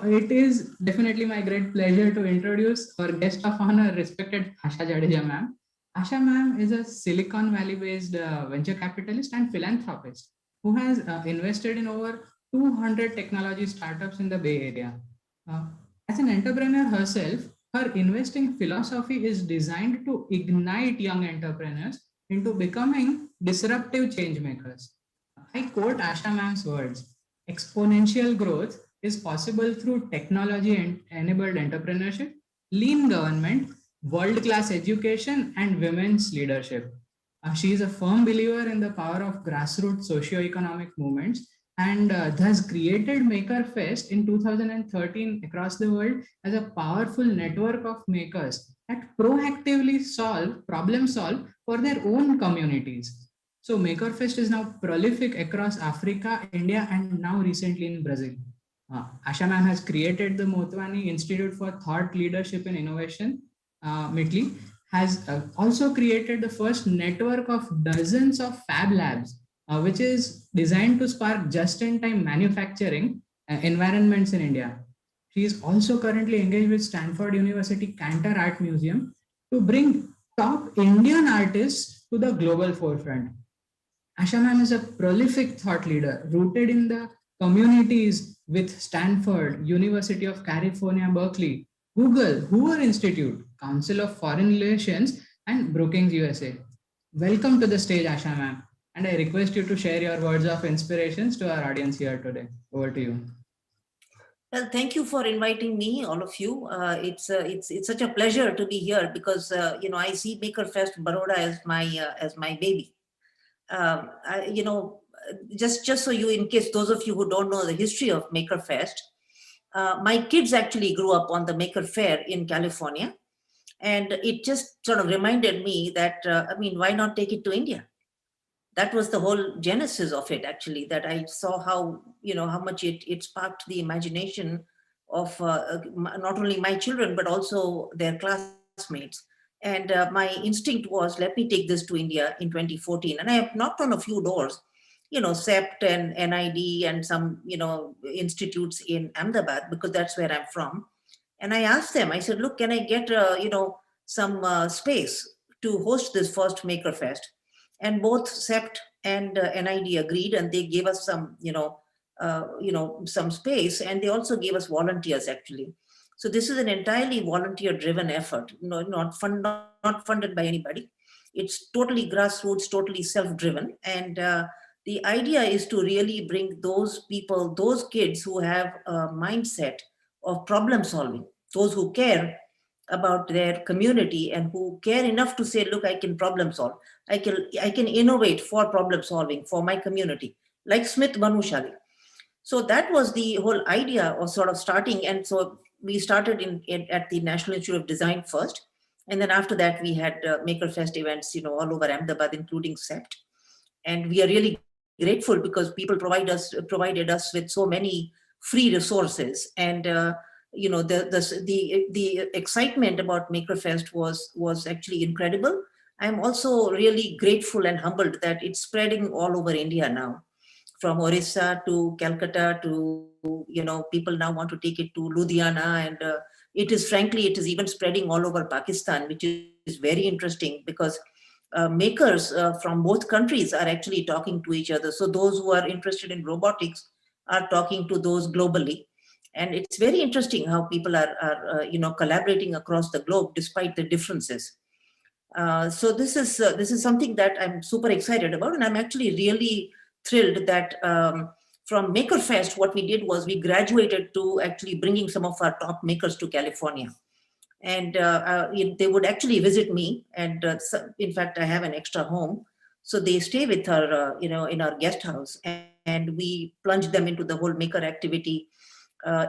it is definitely my great pleasure to introduce our guest of honor, respected Asha Jadeja ma'am. Asha ma'am is a Silicon Valley based venture capitalist and philanthropist who has invested in over 200 technology startups in the Bay Area. Uh, as an entrepreneur herself, her investing philosophy is designed to ignite young entrepreneurs into becoming disruptive change makers. I quote Asha ma'am's words: exponential growth is possible through technology and enabled entrepreneurship, lean government, world class education, and women's leadership. She is a firm believer in the power of grassroots socio-economic movements and thus created Maker Fest in 2013 across the world as a powerful network of makers that proactively problem solve for their own communities. So MakerFest is now prolific across Africa, India, and now recently in Brazil. Asha ma'am has created the Motwani Institute for Thought Leadership and Innovation, MITLI, has also created the first network of dozens of fab labs, which is designed to spark just-in-time manufacturing environments in India. She is also currently engaged with Stanford University Cantor Art Museum to bring top Indian artists to the global forefront. Asha ma'am is a prolific thought leader rooted in the communities with Stanford, University of California, Berkeley, Google, Hoover Institute, Council of Foreign Relations, and Brookings, USA. Welcome to the stage, Asha ma'am. And I request you to share your words of inspirations to our audience here today. Over to you. Well, thank you for inviting me, all of you. It's such a pleasure to be here because I see MakerFest Baroda as my baby. I, you know, just so you, in case those of you who don't know the history of MakerFest, my kids actually grew up on the Maker Fair in California, and it just sort of reminded me that why not take it to India? That was the whole genesis of it, actually, that I saw how much it sparked the imagination of not only my children but also their classmates. And my instinct was, let me take this to India in 2014. And I have knocked on a few doors, CEPT and NID and some institutes in Ahmedabad, because that's where I'm from. And I asked them, I said, look, can I get some space to host this first Maker Fest? And both CEPT and NID agreed, and they gave us some some space, and they also gave us volunteers, actually. So this is an entirely volunteer-driven effort, not funded by anybody. It's totally grassroots, totally self-driven, and the idea is to really bring those people, those kids who have a mindset of problem solving, those who care about their community and who care enough to say, look, I can problem solve. I can innovate for problem solving for my community, like Smith Bhanushali. So that was the whole idea of sort of starting. And so we started at the National Institute of Design first. And then after that, we had MakerFest events, all over Ahmedabad, including CEPT. And we are really grateful because people provided us with so many free resources. And the excitement about MakerFest was actually incredible. I'm also really grateful and humbled that it's spreading all over India now, from Orissa to Calcutta to, people now want to take it to Ludhiana. And it is even spreading all over Pakistan, which is very interesting because makers from both countries are actually talking to each other. So those who are interested in robotics are talking to those globally. And it's very interesting how people are collaborating across the globe despite the differences. So this is something that I'm super excited about, and I'm actually really thrilled that from MakerFest, what we did was we graduated to actually bringing some of our top makers to California, and they would actually visit me. And in fact, I have an extra home, so they stay with her, in our guest house, and we plunge them into the whole maker activity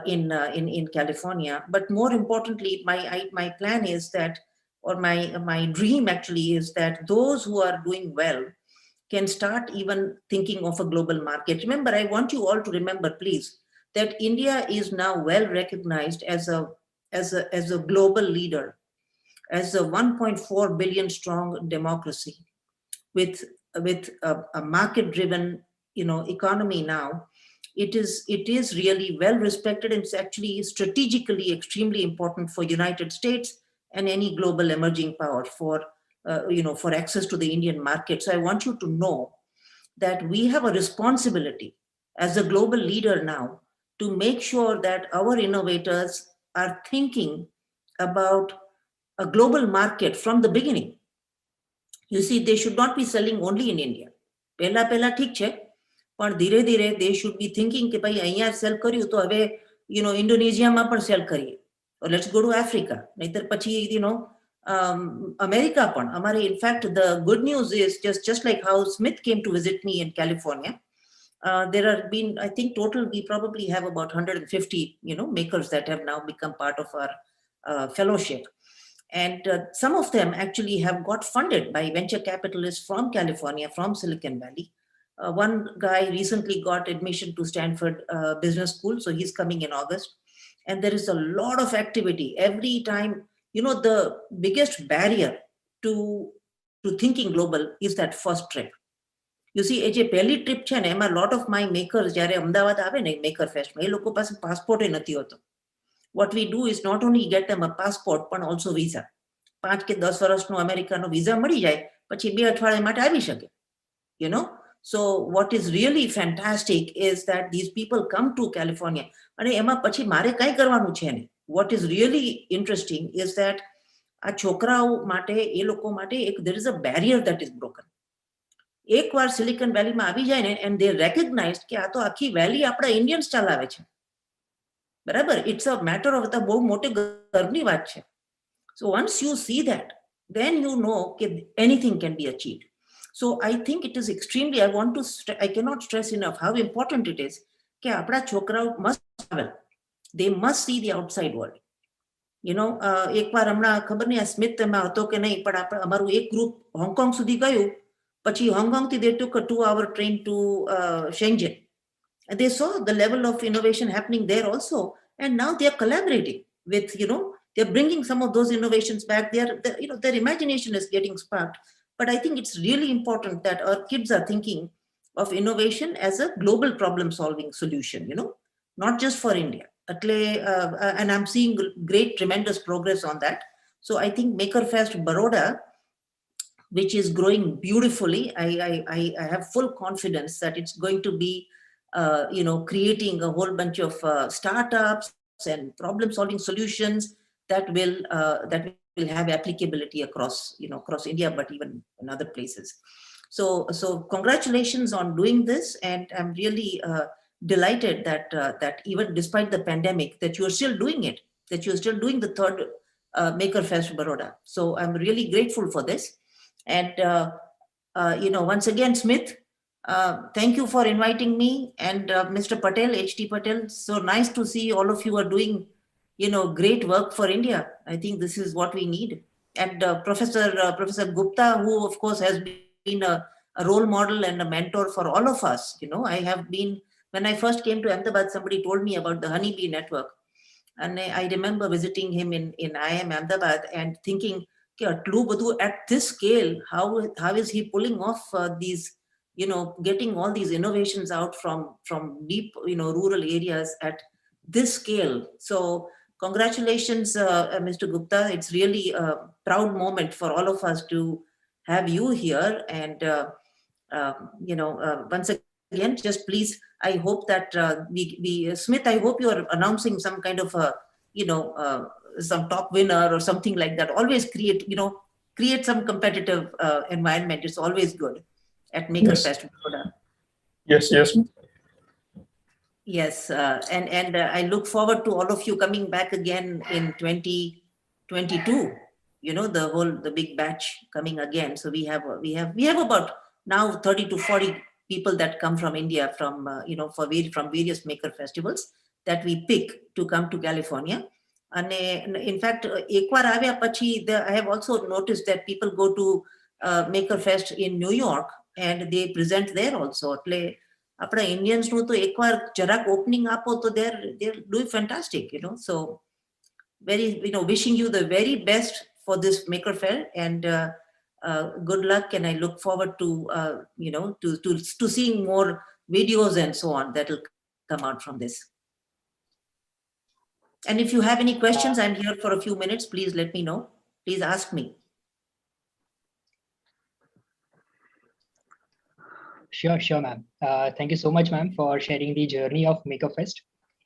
in California. But more importantly, my plan is that, or my dream actually is that those who are doing well can start even thinking of a global market. Remember, I want you all to remember, please, that India is now well recognized as a global leader, as a 1.4 billion strong democracy with a market-driven economy now. it is really well respected, and it's actually strategically extremely important for United States and any global emerging power for for access to the Indian market. So I want you to know that we have a responsibility as a global leader now to make sure that our innovators are thinking about a global market from the beginning. You see, they should not be selling only in India. Pehla pehla thik છે, પણ ધીરે ધીરે they should be thinking કે ભાઈ અહીંયા cell કર્યું તો હવે ઇન્ડોનેશિયામાં પણ સેલ કરીએ, or let's go to Africa. નહીતર પછી America પણ અમારે, in fact, the good news is just like how Smith came to visit me in California. There have been, I think, total we probably have about 150 makers that have now become part of our fellowship. And some of them actually have got funded by venture capitalists from California, from Silicon Valley. One guy recently got admission to Stanford Business School, so he's coming in August. And there is a lot of activity every time. The biggest barrier to thinking global is that first trip. You see, એ જે પહેલી trip છે ને, એમાં lot of my makers જ્યારે અમદાવાદ આવે ને maker ફેસ્ટમાં, એ લોકો પાસે પાસપોર્ટ નથી હોતો. What we do is not only get them a passport, but also visa. 5 કે 10 વર્ષનો અમેરિકાનો વિઝા મળી જાય, પછી 2 અઠવાડિયા માટે આવી શકે. So what is really fantastic is that these people come to California. અને એમાં પછી મારે કંઈ કરવાનું છે નહીં. What is really interesting is that આ છોકરાઓ માટે, એ લોકો માટે there is a barrier that is broken. એકવાર સિલિકોન વેલીમાં આવી જાય ને, and they recognize કે આ તો આખી વેલી આપણા ઇન્ડિયન્સ ચલાવે છે. બરાબર? It's a matter of the બહુ મોટી ગર્વની વાત છે. So once you see that, then you know that anything can be achieved. So I think it is extremely, I cannot stress enough how important it is કે આપણા છોકરાઓ must travel. They must see the outside world. એકવાર હમણાં ખબર નહીં આ Smith એમાં હતો કે નહીં, પણ અમારું એક ગ્રુપ હોંગકોંગ સુધી ગયું, પછી હોંગકોંગથી they took a 2-hour train to Shenzhen. And they saw the level of innovation happening there also. And now they are collaborating with, they're bringing some of those innovations back. Their imagination is getting sparked. But I think it's really important that our kids are thinking of innovation as a global problem solving solution, not just for India. And I'm seeing great, tremendous progress on that. So I think MakerFest Baroda, which is growing beautifully, I have full confidence that it's going to be creating a whole bunch of startups and problem-solving solutions that will have applicability across India, but even in other places. So congratulations on doing this, and I'm really delighted that even despite the pandemic, that you are still doing it, that you're still doing the third MakerFest Baroda. So I'm really grateful for this, and once again, Smith. Thank you for inviting me, and Mr. Patel, H.T. Patel. So nice to see all of you are doing, great work for India. I think this is what we need. And Professor Gupta, who of course has been a role model and a mentor for all of us. I have been, when I first came to Ahmedabad, somebody told me about the Honeybee Network, and I remember visiting him in IIM Ahmedabad and thinking, at this scale, how is he pulling off these? Getting all these innovations out from deep, rural areas at this scale. So congratulations, Mr. Gupta. It's really a proud moment for all of us to have you here. And, once again, just please, I hope that Smith, I hope you are announcing some kind of some top winner or something like that. Always create some competitive environment. It's always good at MakerFest Baroda. Yes. Yes, and I look forward to all of you coming back again in 2022. The big batch coming again. So we have about now 30 to 40 people that come from India from various maker festivals that we pick to come to California. And in fact, ekvar avya pachi, I have also noticed that people go to MakerFest in New York and they present there also. એટલે આપણા ઇન્ડિયન્સનું તો એકવાર જરાક opening આપો તો they're doing fantastic, So very, wishing you the very best for this Maker Fair, and good luck. And I look forward to, to seeing more videos and so on that will come out from this. And if you have any questions, I'm here for a few minutes. Please let me know. Please ask me. Sure, ma'am. Thank you so much, ma'am, for sharing the journey of MakerFest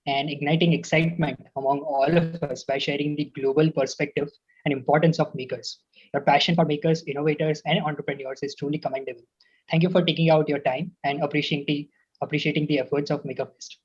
and igniting excitement among all of us by sharing the global perspective and importance of makers. Your passion for makers, innovators, and entrepreneurs is truly commendable. Thank you for taking out your time and appreciating the efforts of MakerFest.